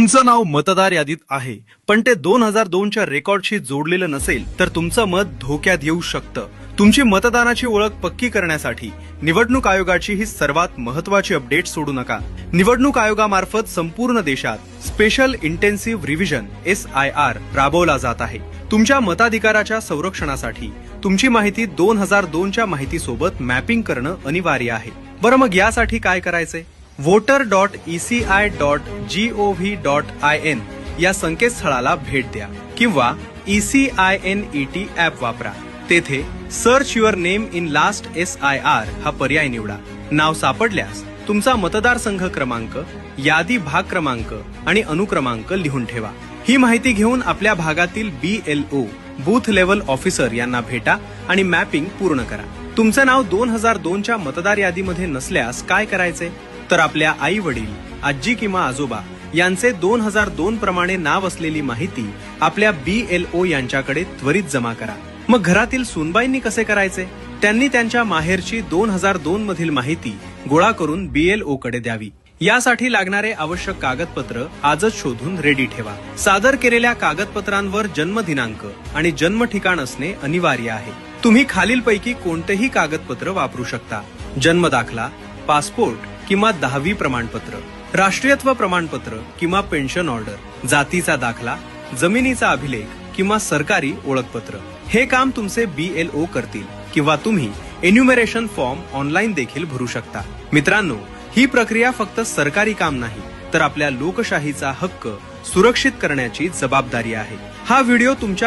तुमचं नाव मतदार यादीत आहे, पण ते 2002च्या रेकॉर्डशी जोडलेलं नसेल तर तुमचं मत धोक्यात येऊ शकतं. तुमची मतदानाची ओळख पक्की करण्यासाठी निवडणूक आयोगाची ही सर्वात महत्त्वाची अपडेट सोडू नका. निवडणूक आयोगामार्फत संपूर्ण देशात स्पेशल इंटेन्सिव्ह रिव्हिजन SIR राबवला जात आहे. तुमच्या मताधिकाराच्या संरक्षणासाठी तुमची माहिती 2002च्या माहितीसोबत मॅपिंग करणं अनिवार्य आहे. बरं, मग यासाठी काय करायचंय? voter.eci.gov.in या संकेतस्थळाला भेट द्या किंवा ECINET ॲप वापरा. तेथे search your name in last SIR हा पर्याय निवडा. नाव सापडल्यास तुमचा मतदारसंघ क्रमांक, यादी भाग क्रमांक आणि अनुक्रमांक लिहून ठेवा. ही माहिती घेऊन आपल्या भागातील BLO बूथ लेव्हल ऑफिसर यांना भेटा आणि मॅपिंग पूर्ण करा. तुमचं नाव 2002च्या मतदार यादीमध्ये नसल्यास काय करायचे? तर आपल्या आई वडील, आजी किंवा आजोबा यांचे 2002 प्रमाणे नाव असलेली माहिती आपल्या BLO यांच्याकडे त्वरित जमा करा. मग घरातील सुनबाईंनी कसे करायचे? त्यांनी त्यांच्या माहेरची 2002 मधील माहिती गोळा करून BLO कडे द्यावी. यासाठी लागणारे आवश्यक कागदपत्र आजच शोधून रेडी ठेवा. सादर केलेल्या कागदपत्रांवर जन्म दिनांक आणि जन्म ठिकाण असणे अनिवार्य आहे. तुम्ही खालीलपैकी कोणतेही कागदपत्र वापरू शकता: जन्म दाखला, पासपोर्ट किंवा 10वी प्रमाणपत्र, राष्ट्रीयत्व प्रमाणपत्र किंवा पेन्शन ऑर्डर, जातीचा दाखला, जमिनीचा अभिलेख किंवा सरकारी ओळखपत्र. हे काम तुमचे BLO करतील किंवा तुम्ही एन्युमरेशन फॉर्म ऑनलाईन देखील भरू शकता. मित्रांनो, ही प्रक्रिया फक्त सरकारी काम नाही, तर आपल्या लोकशाहीचा हक्क सुरक्षित करण्याची जबाबदारी आहे. हा व्हिडिओ तुमच्या